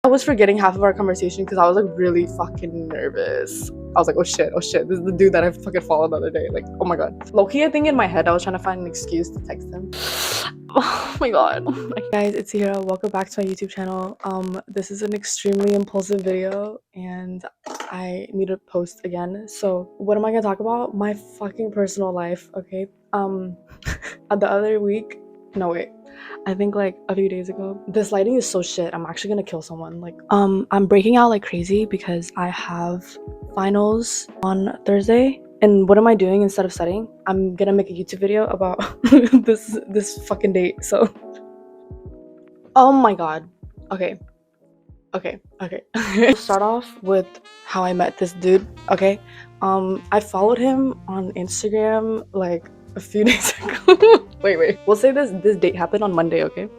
I was forgetting half of our conversation because I was like really fucking nervous. I was like, oh shit, this is the dude that I fucking followed the other day. Like, oh my god. Low-key, I think in my head I was trying to find an excuse to text him. Oh my god. Guys, it's Zahira. Welcome back to my YouTube channel. This is an extremely impulsive video and I need to post again. So what am I gonna talk about? My fucking personal life, okay? The other week, no wait, I think like a few days ago, this lighting is so shit. I'm actually gonna kill someone. Like, I'm breaking out like crazy because I have finals on Thursday. And what am I doing instead of studying? I'm gonna make a YouTube video about this fucking date. So, oh my god. Okay. We'll start off with how I met this dude. Okay. I followed him on Instagram like a few days ago. wait. We'll say this date happened on Monday. Okay.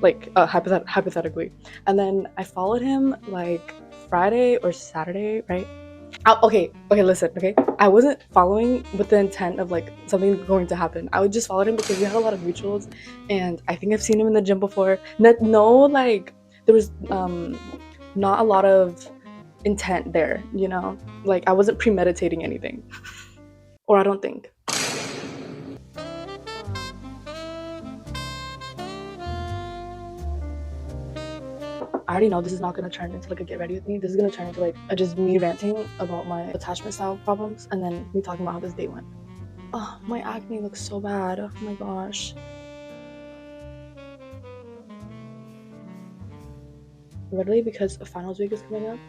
Like hypothetically, and then I followed him like Friday or Saturday, right? Okay, listen, okay? I wasn't following with the intent of like something going to happen. I would just follow him because we had a lot of mutuals, and I think I've seen him in the gym before. No, like there was not a lot of intent there, you know? Like I wasn't premeditating anything, or I don't think. I already know this is not gonna turn into like a get ready with me. This is gonna turn into like just me ranting about my attachment style problems and then me talking about how this date went. Oh, my acne looks so bad. Oh my gosh. Literally because finals week is coming up,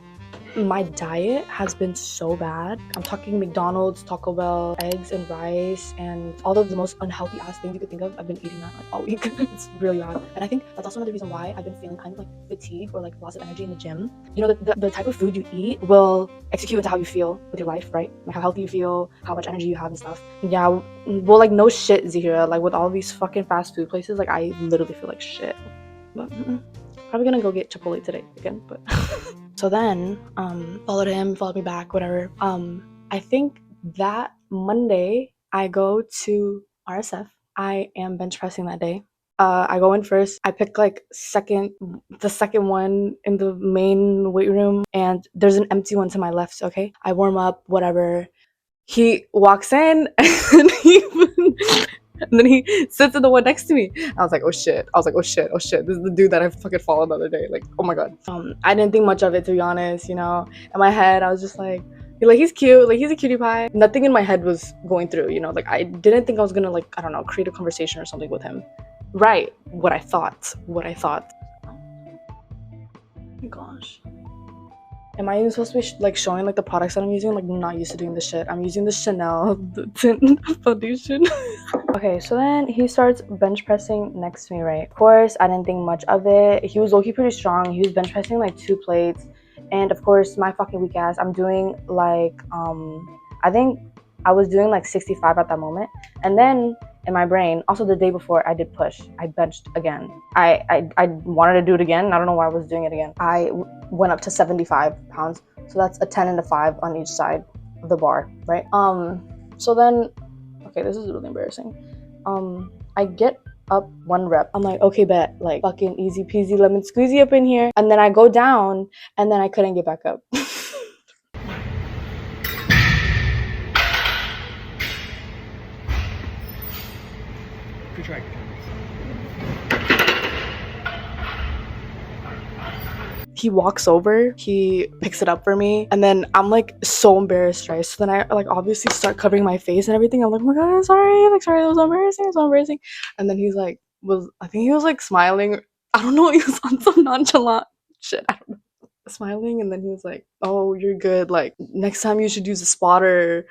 my diet has been so bad. I'm talking McDonald's, Taco Bell, eggs and rice, and all of the most unhealthy ass things you could think of. I've been eating that like all week. It's really bad. And I think that's also another reason why I've been feeling kind of like fatigue or like loss of energy in the gym. You know, the type of food you eat will execute into how you feel with your life, right? Like how healthy you feel, how much energy you have and stuff. Yeah, well, like no shit, Zahira. Like with all these fucking fast food places, like I literally feel like shit. But probably gonna go get Chipotle today again, but so then followed me back, whatever. I think that Monday I go to RSF. I am bench pressing that day. I go in first. I pick like the second one in the main weight room, and there's an empty one to my left. Okay, I warm up, whatever. He walks in and then he sits in the one next to me. I was like, oh shit. This is the dude that I fucking followed the other day. Like, oh my god. I didn't think much of it, to be honest, you know. In my head, I was just like he's cute, like he's a cutie pie. Nothing in my head was going through, you know, like I didn't think I was gonna like, I don't know, create a conversation or something with him. Right. What I thought. Oh my gosh. Am I even supposed to be like showing like the products that I'm using? Like I'm not used to doing this shit. I'm using the Chanel tint foundation. Okay, so then he starts bench pressing next to me, right? Of course, I didn't think much of it. He was low-key pretty strong. He was bench pressing like 2 plates. And of course, my fucking weak ass, I'm doing like, I think I was doing like 65 at that moment. And then in my brain, also the day before I did push, I benched again. I wanted to do it again. I don't know why I was doing it again. I went up to 75 pounds. So that's a 10 and a 5 on each side of the bar, right? So then, okay, this is really embarrassing. I get up 1 rep. I'm like, okay, bet, like fucking easy peasy lemon squeezy up in here. And then I go down and then I couldn't get back up. Good try. He walks over, he picks it up for me, and then I'm like so embarrassed, right? So then I like obviously start covering my face and everything. I'm like, oh my god, I'm sorry, like sorry, that was so embarrassing. And then he's like, I think he was like smiling. I don't know, he was on some nonchalant shit. I don't know. Smiling, and then he was like, oh, you're good, like next time you should use a spotter,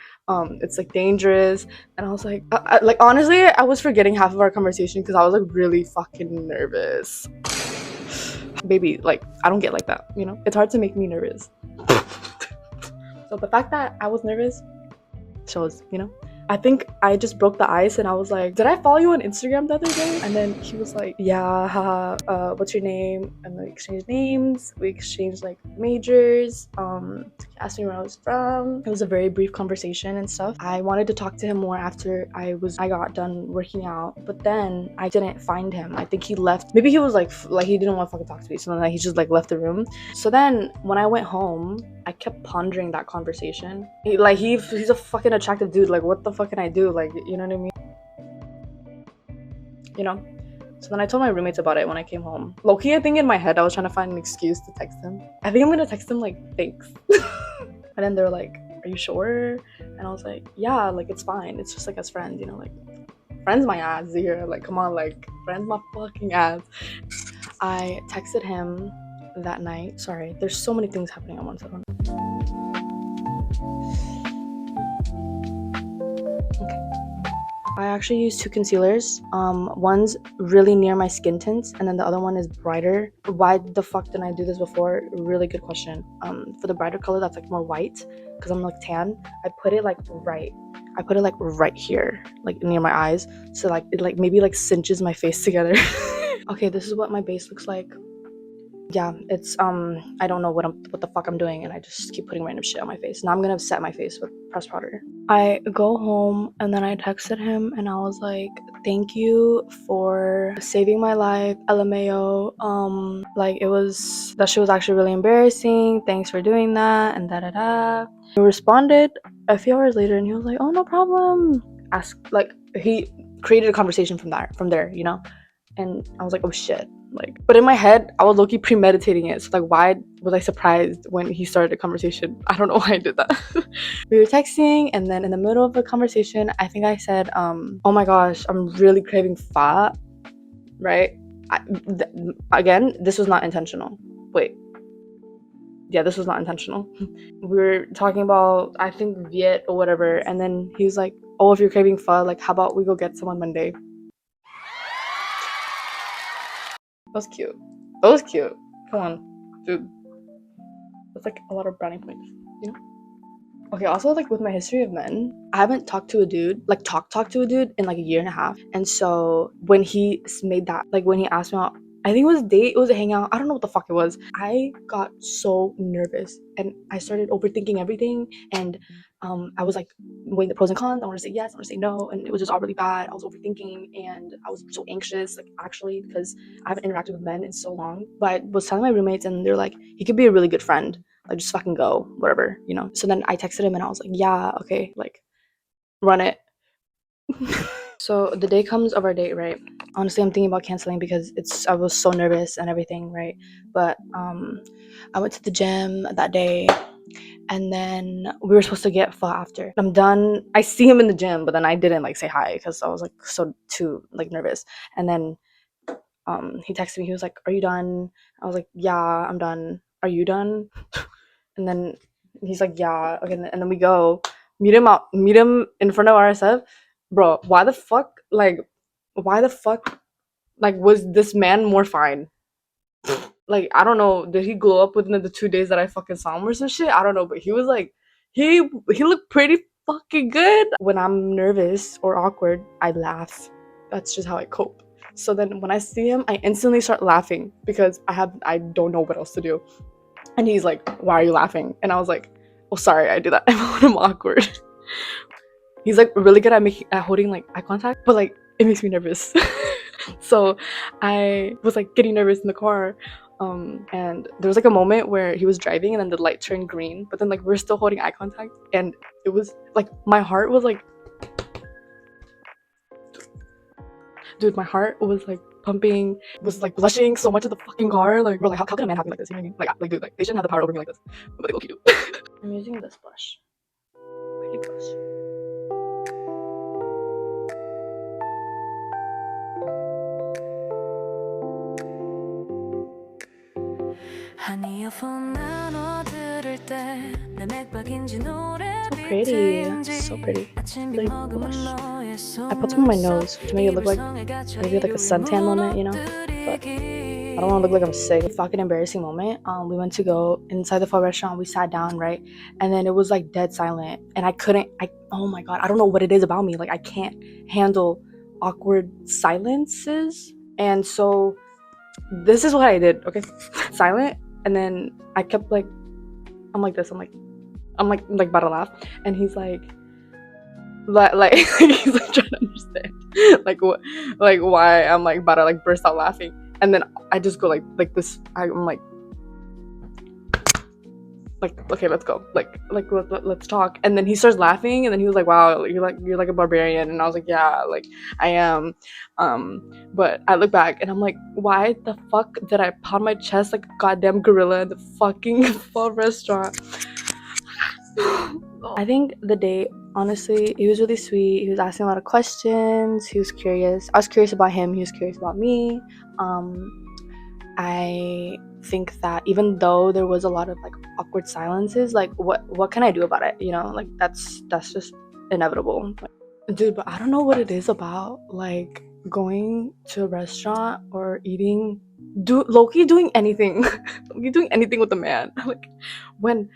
it's like dangerous. And I was like, like honestly I was forgetting half of our conversation because I was like really fucking nervous. Baby, like I don't get like that, you know, it's hard to make me nervous. So the fact that I was nervous shows, you know. I think I just broke the ice and I was like, did I follow you on Instagram the other day? And then he was like, yeah, haha, what's your name? And we exchanged names, we exchanged like majors, he asked me where I was from. It was a very brief conversation and stuff. I wanted to talk to him more after I got done working out, but then I didn't find him. I think he left. Maybe he was like he didn't want to fucking talk to me, so then he just like left the room. So then when I went home, I kept pondering that conversation. He's a fucking attractive dude. Like, what the fuck can I do? Like, you know what I mean? You know? So then I told my roommates about it when I came home. Low-key, I think in my head, I was trying to find an excuse to text him. I think I'm gonna text him like, thanks. And then they're like, are you sure? And I was like, yeah, like, it's fine. It's just like as friends, you know, like, friends my ass here. Like, come on, like, friends my fucking ass. I texted him that night. Sorry, there's so many things happening at once. I actually use two concealers. One's really near my skin tints, and then the other one is brighter. Why the fuck didn't I do this before? Really good question. For the brighter color that's like more white, because I'm like tan, I put it like right here, like near my eyes, so like it like maybe like cinches my face together. Okay, this is what my base looks like. Yeah, it's I don't know what the fuck I'm doing, and I just keep putting random shit on my face. Now I'm gonna set my face with pressed powder. I go home and then I texted him and I was like, thank you for saving my life, LMAO. Like, that shit was actually really embarrassing. Thanks for doing that, and da da da. He responded a few hours later and he was like, oh, no problem. He created a conversation from there, you know? And I was like, oh shit. Like, but in my head, I was low-key premeditating it. So like, why was I surprised when he started a conversation? I don't know why I did that. We were texting, and then in the middle of the conversation, I think I said, oh my gosh, I'm really craving pho, right? Again, this was not intentional. Wait. Yeah, this was not intentional. We were talking about, I think, Viet or whatever, and then he was like, oh, if you're craving pho, like, how about we go get some on Monday? That was cute. Come on, dude. That's like a lot of brownie points, you know? Okay, also, like, with my history of men, I haven't talked to a dude, like, talk to a dude in like a year and a half. And so when he made that, like, when he asked me out, I think it was a date, it was a hangout, I don't know what the fuck it was. I got so nervous and I started overthinking everything. And I was like weighing the pros and cons. I want to say yes, I want to say no, and it was just all really bad. I was overthinking and I was so anxious, like, actually, because I haven't interacted with men in so long. But I was telling my roommates and they're like, he could be a really good friend, like, just fucking go, whatever, you know? So then I texted him and I was like, yeah, okay, like, run it. So the day comes of our date, right? Honestly, I'm thinking about canceling because I was so nervous and everything, right? But I went to the gym that day, and then we were supposed to get pho after. I'm done. I see him in the gym, but then I didn't like say hi because I was like too like nervous. And then he texted me. He was like, "Are you done?" I was like, "Yeah, I'm done. Are you done?" And then he's like, "Yeah, okay." And then we go meet him in front of RSF. Bro, why the fuck like was this man more fine? Like, I don't know, did he glow up within the 2 days that I fucking saw him or some shit? I don't know, but he was like, he looked pretty fucking good. When I'm nervous or awkward, I laugh. That's just how I cope. So then when I see him, I instantly start laughing because I don't know what else to do. And he's like, why are you laughing? And I was like, oh, sorry, I do that when I'm awkward. He's like really good at holding like eye contact, but like it makes me nervous. So I was like getting nervous in the car, and there was like a moment where he was driving and then the light turned green, but then like we're still holding eye contact, and it was like my heart was like, dude, my heart was like pumping, was like blushing so much in the fucking car. Like, we're like, how can a man have me like this? You know what I mean? Like dude, like they shouldn't have the power over me like this, but they look cute. I'm using this blush. Pretty blush. So pretty. Really blush. I put some on my nose to make it look like maybe like a suntan moment, you know? But I don't want to look like I'm sick. A fucking embarrassing moment. We went to go inside the pho restaurant. We sat down, right? And then it was like dead silent. And oh my God, I don't know what it is about me. Like, I can't handle awkward silences. And so this is what I did, okay? Silent. And then I kept like, I'm like this. I'm like about to laugh. And he's like he's like trying to understand like what, like why I'm like about to like burst out laughing. And then I just go like this. I'm like okay, let's go, let's talk. And then he starts laughing, and then he was like, wow, you're like a barbarian. And I was like, yeah, like I am. But I look back and I'm like, why the fuck did I pound my chest like a goddamn gorilla in the fucking pho restaurant? I think the date, honestly, he was really sweet. He was asking a lot of questions. He was curious. I was curious about him. He was curious about me. I think that even though there was a lot of like awkward silences, like what can I do about it? You know, like that's just inevitable. Dude, but I don't know what it is about like going to a restaurant or eating, low-key doing anything, low-key doing anything with a man. Like when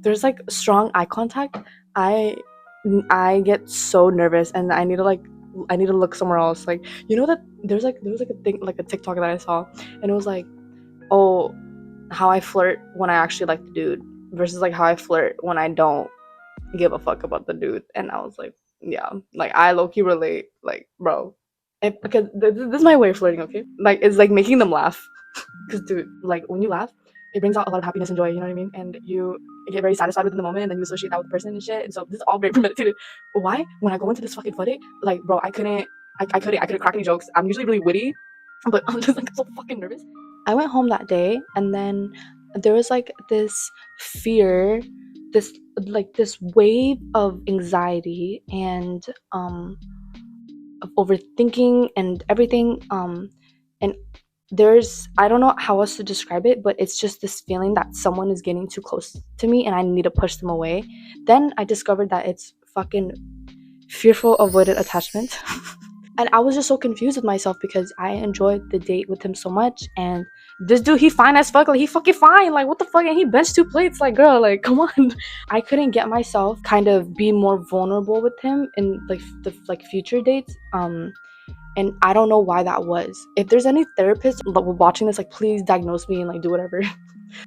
there's like strong eye contact, I get so nervous and I need to look somewhere else. Like, you know that there was like a thing, like a TikTok that I saw, and it was like, oh, how I flirt when I actually like the dude versus like how I flirt when I don't give a fuck about the dude. And I was like, yeah, like I low-key relate, like, bro. Because this is my way of flirting, okay? Like, it's like making them laugh. Because, dude, like when you laugh, it brings out a lot of happiness and joy, you know what I mean? And you get very satisfied within the moment, and then you associate that with the person and shit. And so this is all very premeditated. Why? When I go into this fucking footage, like, bro, I couldn't crack any jokes. I'm usually really witty, but I'm just like so fucking nervous. I went home that day, and then there was like this fear, this wave of anxiety and of overthinking and everything. And there's, I don't know how else to describe it, but it's just this feeling that someone is getting too close to me and I need to push them away. Then I discovered that it's fucking fearful avoidant attachment. And I was just so confused with myself because I enjoyed the date with him so much, and this dude, he fine as fuck. Like, he fucking fine. Like, what the fuck? And he benched 2 plates. Like, girl, like, come on. I couldn't get myself kind of be more vulnerable with him in like the like future dates. And I don't know why that was. If there's any therapist watching this, like, please diagnose me and like do whatever.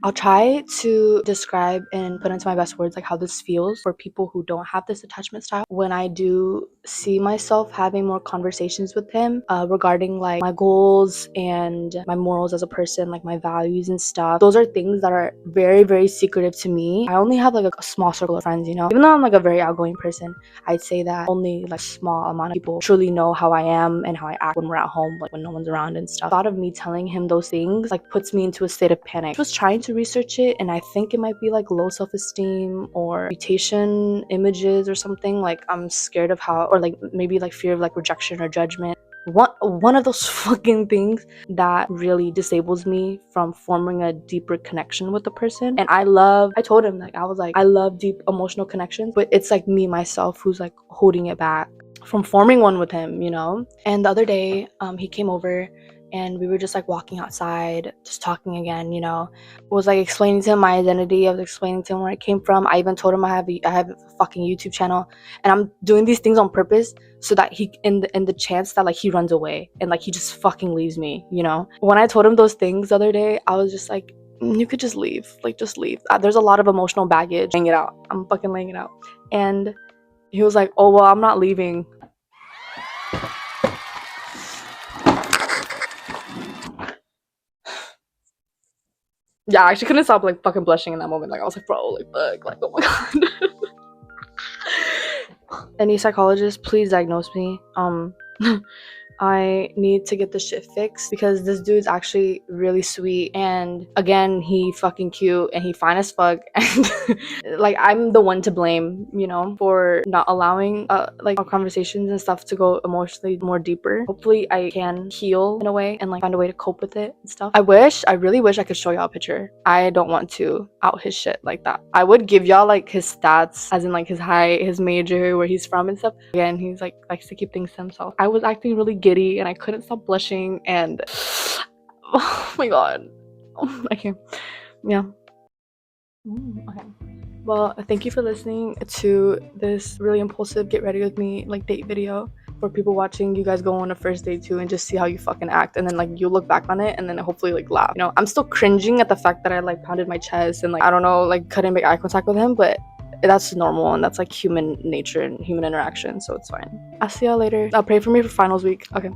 I'll try to describe and put into my best words like how this feels for people who don't have this attachment style. When I do see myself having more conversations with him regarding like my goals and my morals as a person, like my values and stuff, those are things that are very, very secretive to me. I only have like a small circle of friends, you know? Even though I'm like a very outgoing person, I'd say that only like small amount of people truly know how I am and how I act when we're at home, like when no one's around and stuff. The thought of me telling him those things like puts me into a state of panic. I was trying to research it, and I think it might be like low self-esteem or reputation images or something. Like, I'm scared of how, or like maybe like fear of like rejection or judgment. One of those fucking things that really disables me from forming a deeper connection with the person. And I told him, like, I was like, I love deep emotional connections, but it's like me myself who's like holding it back from forming one with him, you know? And the other day, he came over and we were just like walking outside, just talking again, you know? Was like explaining to him my identity. I was explaining to him where I came from. I even told him I have a fucking YouTube channel, and I'm doing these things on purpose so that he, in the chance that like he runs away and like he just fucking leaves me, you know? When I told him those things the other day, I was just like, you could just leave, like just leave. There's a lot of emotional baggage. Laying it out. I'm fucking laying it out. And he was like, oh well, I'm not leaving. Yeah, I actually couldn't stop like fucking blushing in that moment. Like, I was like, bro, like fuck, like, oh my god. Any psychologist, please diagnose me. I need to get this shit fixed because this dude's actually really sweet, and again, he fucking cute and he fine as fuck, and like, I'm the one to blame, you know, for not allowing like our conversations and stuff to go emotionally more deeper. Hopefully I can heal in a way and like find a way to cope with it and stuff. I really wish I could show y'all a picture. I don't want to out his shit like that. I would give y'all like his stats, as in like his height, his major, where he's from and stuff. Again, he's like likes to keep things to himself. I was acting really giddy and I couldn't stop blushing, and Oh my god. Okay. Yeah. Okay. Well, thank you for listening to this really impulsive get ready with me like date video. For people watching, you guys go on a first date too and just see how you fucking act, and then like you look back on it and then hopefully like laugh. You know, I'm still cringing at the fact that I like pounded my chest and like I don't know, like couldn't make eye contact with him, but that's normal and that's like human nature and human interaction, so it's fine. I'll see y'all later. I'll pray for me for finals week. Okay.